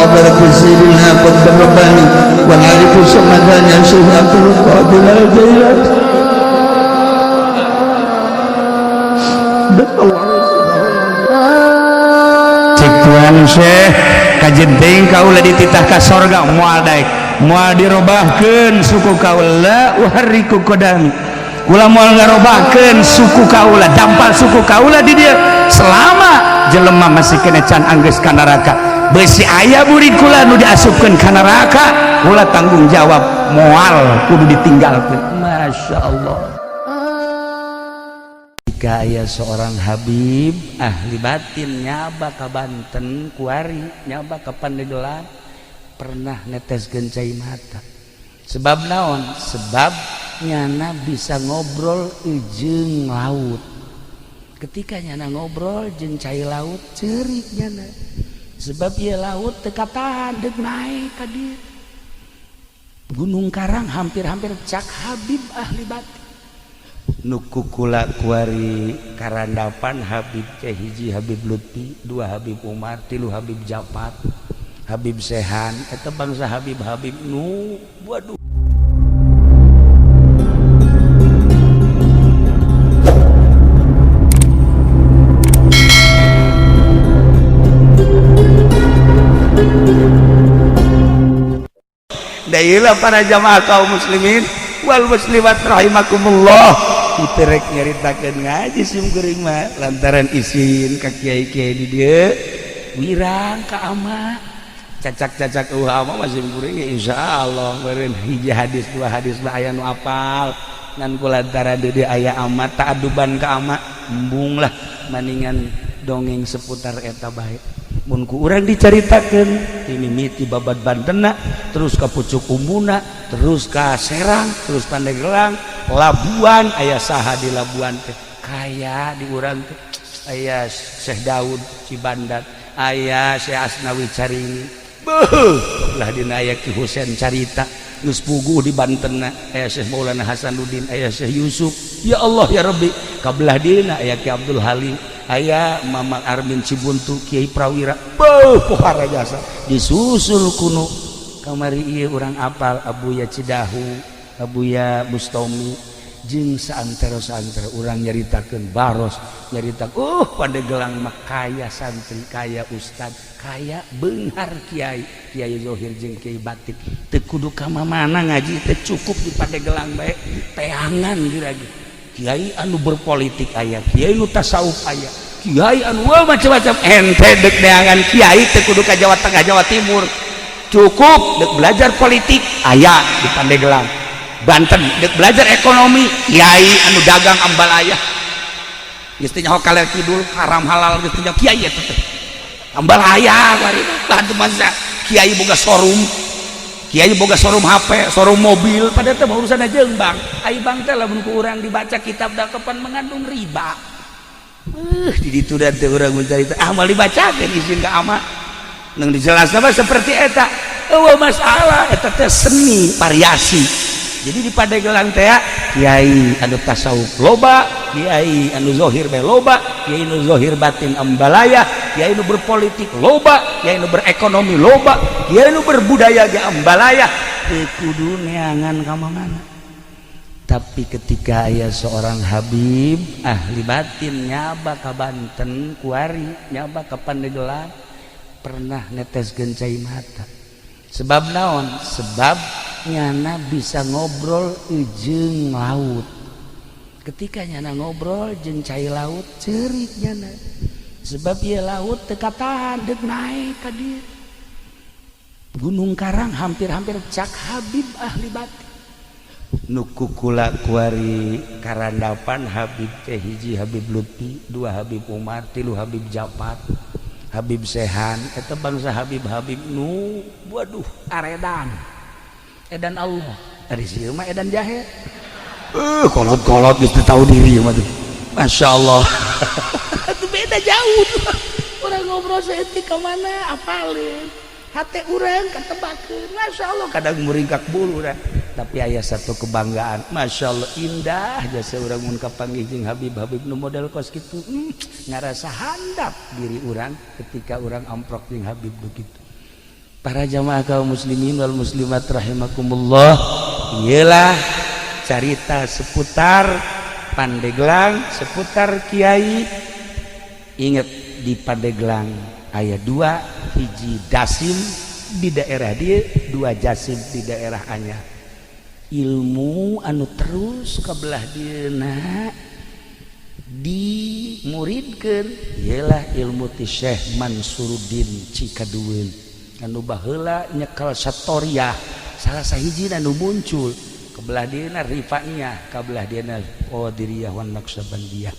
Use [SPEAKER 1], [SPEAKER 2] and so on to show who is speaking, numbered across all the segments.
[SPEAKER 1] وبارك سيدنا قد رباني والعارف سمداني شيخ عبد القادر الجيلاني
[SPEAKER 2] cik tuan syekh kajenting kaula dititah ka sorga moal daek moal dirobahkeun suku kaula wahariku kodami ulah moal ngarobahkeun suku kaula dampal suku kaula di dieu selama jelema masih kena can anggeus ka neraka beusi aya burik kula nu diasupkeun ka neraka kula tanggung jawab moal kudu ditinggalkeun masyaallah. Jika aya seorang Habib ahli batin nyaba ka Banten kuari nyaba ka Pandeglang pernah neteskeun cai mata sebab naon sebab nyana bisa ngobrol jeung laut ketika nyana ngobrol jeung cai laut ceurik nyana sebab ieu laut teu katahan deuk naik ka dieu Gunung Karang hampir-hampir cak Habib ahli batin nuku kula kuari karandapan Habib teh hiji Habib Lutfi dua Habib Umar tilu Habib Japat Habib Sehan eta bangsa Habib-habib nu waduh dailah para jamaah kaum muslimin wal muslimat rahimakumullah kita rek nyaritakeun ngaji sim geuring mah lantaran isin ka kiai-kiai di dieu wirang ka ama cacak-cacak ama masih geuring ya insyaallah meureun hiji hadis dua hadis mah aya nu apal ngan kulantaran di dieu aya ama taaduban ka ama embung lah maningan dongeng seputar eta bae mun ku urang dicaritakeun mimiti babat Bantenna terus ka Pucuk Umbuna terus ka Serang terus Pandeglang Labuan aya saha di Labuan teh kaya di urang teh aya Syekh Daud Cibandat aya Syekh Asnawi Caringi beuh lah dina aya Ki Husein carita geus puguh di Bantenna aya Syekh Maulana Hasanuddin aya Syekh Yusuf ya Allah ya Rabbi kabelah dina aya Ki Abdul Halim aya Mamang Armin Cibuntu Kiai Prawira beuh pohara jasa disusul kuno kamari ieu urang apal Abuya Cidahu Abuya Bustomi jeung saantero-saantero urang nyaritakeun baros nyaritakeun Pandeglang mah kaya santri kaya ustad kaya beunghar kiai Kiai Zohir jeung Kiai Batik teu kudu ka mana ngaji teh cukup di Pandeglang bae teangan diragi kiai anu berpolitik aya kiai nu tasawuf aya kiai anu macam-macam ente deuk neangan kiai teu kudu ka Jawa Tengah Jawa Timur cukup deuk belajar politik aya di Pandeglang Banten deuk belajar ekonomi kiai anu dagang ambal aya geus teh nyaho kaler kidul haram halal geus teh kiai eta teh ambal aya bari tah masa kiai boga showroom kiai boga showroom HP showroom mobil pada teh urusanna jeung bang ai bang teh lamun ku urang dibaca kitab dakepan mengandung riba di ditu da teh urang mencari teh amal dibacakeun izin ka ama nang dijelasna mah seperti eta eueuh masalah eta teh seni variasi jadi di Pandeglang teh kiai anu tasawuf loba kiai anu zohir bae loba kiai anu zohir batin ambalaya kiai anu berpolitik loba kiai anu berekonomi loba kiai anu berbudaya ge ambalaya teu kudu neangan ka mana tapi ketika aya seorang Habib ahli batin nyaba ka Banten kuari nyaba ka Pandeglang pernah neteskeun cai mata sebab naon sebab nyana bisa ngobrol jeung laut ketika nyana ngobrol jeung cai laut ceurik nyana sebab ieu laut teu katahan deuk naik ka dieu Gunung Karang hampir-hampir cak Habib ahli batin nuku kula kuari karandapan Habib teh hiji Habib Lutfi dua Habib Umar tilu Habib Japat Habib Sehan eta bangsa Habib-habib nu waduh aredan edan Allah dari sini mah edan jahe kolot-kolot geus teu tahu diri mah tuh Masya Allah itu beda jauh orang ngobrol saeutik ka mana apalin hate urang katebakeun Masya Allah kadang muringkak bulu urang tapi aya satu kebanggaan Masya Allah indah jasa urang mun kapanggih jeung Habib-habib nu model kos kitu ngarasa handap diri urang ketika urang amprok jeung Habib begitu para jamaah kaum muslimin wal muslimat rahimakumullah, ialah cerita seputar Pandeglang, seputar Kiai. Ingat di Pandeglang ayat 2 hiji Dasim di daerah dia, 2 Jasim di daerah Anyar. Ilmu anu terus kabelah dieuna dimuridkeun ialah ilmu ti Syekh Mansuruddin Cikadueun anu baheula nyekel satoriah salah sahiji anu muncul kabelah dieuna Rifaniyah, kabelah dieuna Qadiriyah wan Naqsabandiyah.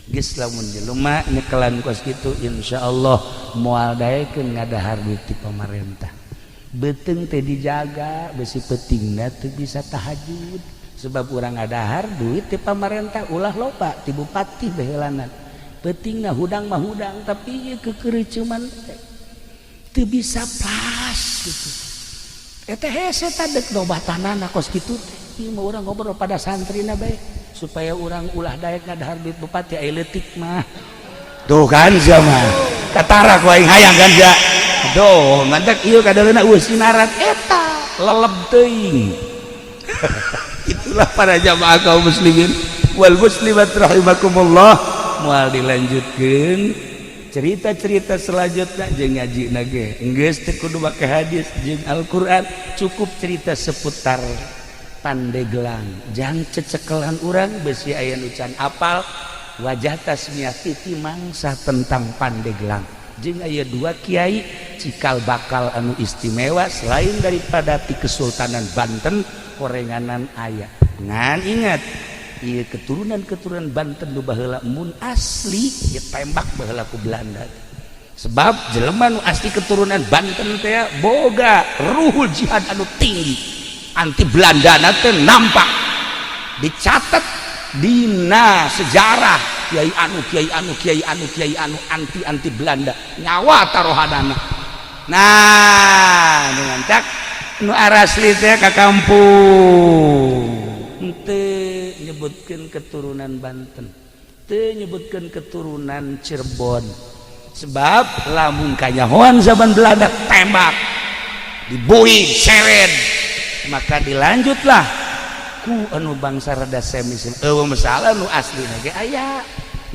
[SPEAKER 2] Geus lamun jelema nyekelan kos kitu insyaallah moal daekeun ngadahar duit ti pamarentah. Beteng teh dijaga besi petingna teu bisa tahajud sebab urang ngadahar duit ti pamarentah ulah loba ti bupati behelanan. Petingna hudang mah hudang tapi ieu kekereucuman teh teu bisa pas gitu. Eta hese tadek nobatanana kos kitu teh. Ieu mah urang ngobrol pada santrina bae supaya urang ulah daek ngadahar duit bupati aya leutik mah. Tuh kan zaman katara ku aing hayang ganja. Aduh, mantak ieu kadaleuna eueuh sinaran eta leleb teuing. Itulah para jamaah kaum muslimin wal muslimat rahimakumullah, moal dilanjutkeun cerita-cerita selanjutnya jeung ngajina ge. Enggeus teu kudu make hadis jeung Al-Qur'an, cukup cerita seputar Pandeglang. Jang cecekelan urang besi aya nu can apal wajah tasmiyah titi mangsa tentang Pandeglang. Jeung aya 2 kiai cikal bakal anu istimewa selain daripada ti Kesultanan Banten korenganan aya. Ngan ingat ieu keturunan Banten nu baheula mun asli ieu tembak baheula ku Belanda. Sebab jelema nu asli keturunan Banten teh boga ruhul jihad anu tinggi. Anti Belandana teh nampak dicatat dina sejarah kiai anu anti Belanda nyawa taruhanana. Nah dengan cak nu arasli teh ka kampung teu nyebutkeun keturunan Banten, teu nyebutkeun keturunan Cirebon. Sebab lamun kanyahoan zaman Belanda tembak dibuing seret maka dilanjutlah ku anu bangsa rada semis masalah nu asli ge aya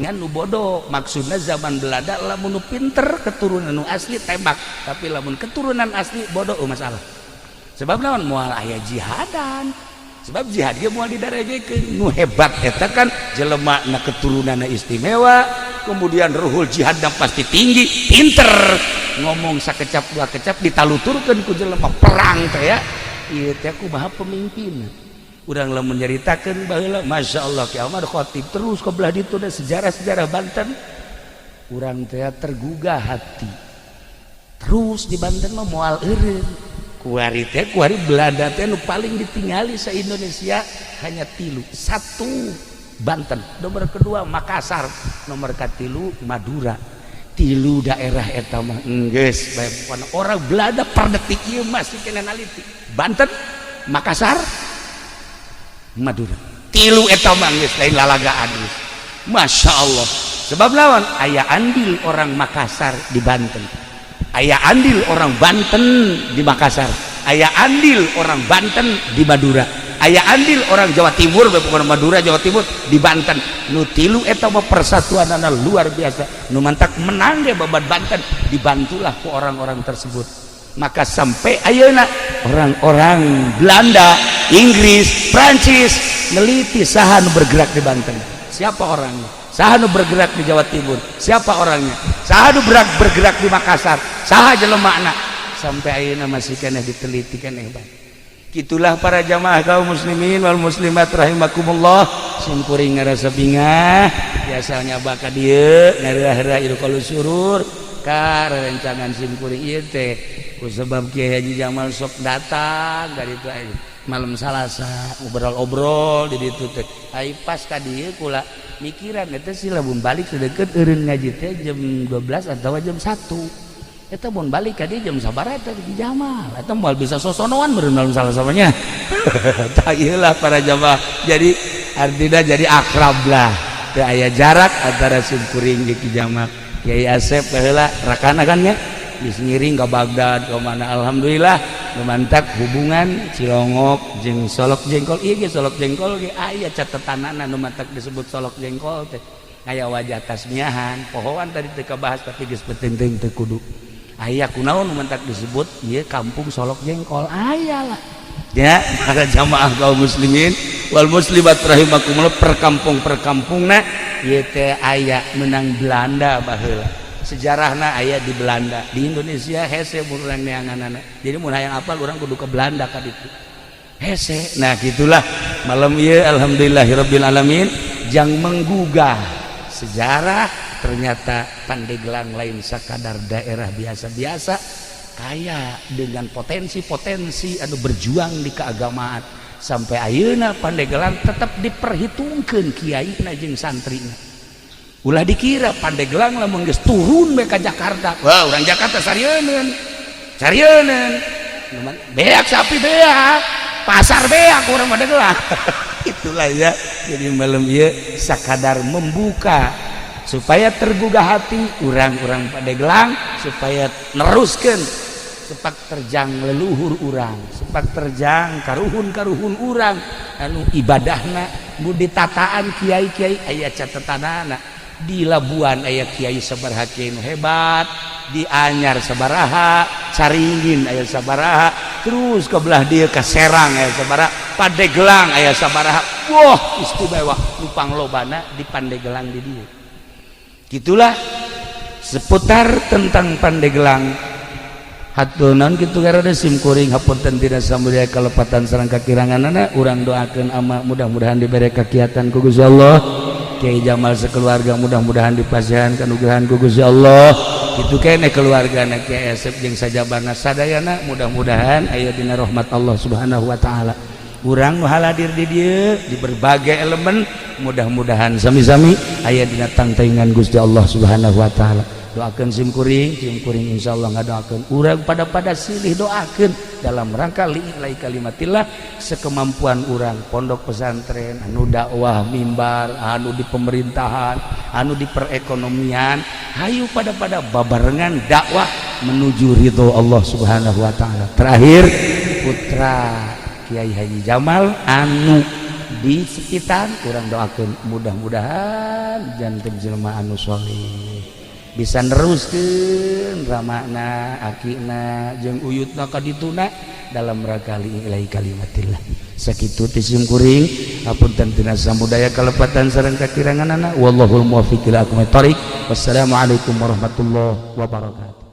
[SPEAKER 2] ngan nu bodoh. Maksudna zaman Belanda lamun nu pinter keturunan nu asli tembak, tapi lamun keturunan asli bodoh masalah. Sebab naon moal aya jihadan, sebab jihad ge moal didarajekeun. Nu hebat eta kan jelema na keturunanna istimewa, kemudian ruhul jihadna pasti tinggi, pinter ngomong sakecap dua kecap ditaluturkeun ku jelema perang teh ya. Ieu teh kumaha pemimpin. Urang lamun nyaritakeun baheula masyaallah Ki Ahmad Khatib terus ka belah ditu da sejarah-sejarah Banten. Urang teh tergugah hati. Terus di Banten mah moal eureun. Kuari teh kuari Belanda teh nu paling ditingali sa Indonesia hanya 3. 1 Banten, nomor kedua Makassar, nomor katilu Madura. 3 daerah eta mah enggeus bae orang Belanda per detik ieu masih kena naliti. Banten, Makassar, Madura. 3 eta mah geus lain lalagaan geus. Masyaallah. Sebab lawan aya andil orang Makassar di Banten. Aya andil orang Banten di Makassar. Aya andil orang Banten di Madura. Aya andil orang Jawa Timur bukan Madura Jawa Timur di Banten. Nu 3 eta mah persatuanana luar biasa. Nu mantak menang ge babat Banten dibantulah ku orang-orang tersebut. Maka sampai ayeuna orang-orang Belanda, Inggris, Prancis neliti saha nu bergerak di Banten. Siapa orangnya? Saha nu bergerak di Jawa Timur? Siapa orangnya? Saha nu bergerak di Makassar? Saha jelemana? Sampai ayeuna masih keneh diteliti keneh bae. Itulah para jamaah kaum muslimin wal muslimat rahimakumullah. Sim kuring ngarasa bingah biasanya baka dieu ngarahara irqalul surur ka rencangan sim kuring ieu teh ku sebab Kiai Haji Jamal sok datang ka ditu malam Salasa ngobrol-obrol di ditu teh ai pas ka dieu kula mikiran eta si lamun balik sedeukeut eureun ngaji teh jam 12 atau jam 1. Eta mun balik ka dieu jam sabaraha di Jamal eta moal bisa sosonoan meureun malam Salasanya. Tah ieu lah para jamaah. Jadi artinya jadi akrab lah. Teu aya jarak antara sim kuring jeung Ki Jamal. Kiai Asep baheula rakana kan nya geus ngiring ka Baghdad ka mana. Alhamdulillah lumantak hubungan Cilongok jeung Solok Jengkol. Ieu ge Solok Jengkol ge aya catetanana nu mantak disebut Solok Jengkol teh. Aya wajah tasmiahan, pohoan tadi teu kabahas tapi geus penting teu kudu. Aya kunaon nu mantak disebut ieu kampung Solok Jengkol. Aya lah. Ya, para jamaah kaum muslimin wal muslimat rahimakumullah, perkampung-perkampungna ieu teh aya menang Belanda baheula. Sejarahna aya di Belanda. Di Indonesia hese urang neanganana. Jadi mun hayang apal urang kudu ke Belanda ka ditu. Hese. Nah, gitulah malam ieu alhamdulillahirabbil alamin jang menggugah sejarah. Ternyata Pandeglang lain sakadar daerah biasa-biasa, kaya dengan potensi-potensi anu berjuang di keagamaan. Sampai ayeuna Pandeglang tetap diperhitungkeun kiaina jeung santrina. Ulah dikira Pandeglang lamun geus turun ka Jakarta, wah urang Jakarta sarieun beak sapi beak pasar beak urang Pandeglang. Itulah ya. Jadi malam ieu sakadar membuka supaya tergugah hati urang-urang Pandeglang, supaya neruskeun sepak terjang leluhur urang, sepak terjang karuhun-karuhun urang anu ibadahna budi tataan kiai-kiai aya catetanana. Di Labuan aya kiai sabaraha kiai nu hebat, di Anyar sabaraha, Caringin aya sabaraha, terus ke belah dieu ka Serang aya sabaraha, Pandeglang aya sabaraha. Wah, istimewa nu panglobana di Pandeglang di dieu. Gitulah seputar tentang Pandeglang. Hatunan kitu garada simkuring hapunten tina samudaya kalepatan sareng kakiranganana, urang doakeun ama mudah-mudahan dibere kakiatan ku Gusti Allah. Kiai Jamal sekeluarga mudah-mudahan dipasihan kanugrahan ku Gusti Allah. Kitu keneh keluargana Kiai Asep jeung sajabana sadayana mudah-mudahan aya dina rahmat Allah Subhanahu wa taala. Urang nu haladir di dieu di berbagai elemen mudah-mudahan sami-sami aya dina tantaingan Gusti Allah Subhanahu wa taala. Doakeun simkuring insyaallah ngadoakeun urang pada silih doakeun dalam rangka lillahi kalimatillah sekemampuan urang pondok pesantren anu dakwah mimbar anu di pemerintahan anu di perekonomian hayu pada babarengan dakwah menuju ridho Allah Subhanahu wa taala. Terakhir putra Kiai Haji Jamal anu di sekitar urang doakeun mudah-mudahan janten jelema anu saleh bisa neruskeun ramana akina jeung uyutna ka dituna dalam rangka lillahi kalimatillah. Sakitu ti simkuring hapunten tina samudaya kalepatan sareng kakiranganana wallahul muwaffiq ila aqwamit thoriq. Wassalamualaikum warahmatullahi wabarakatuh.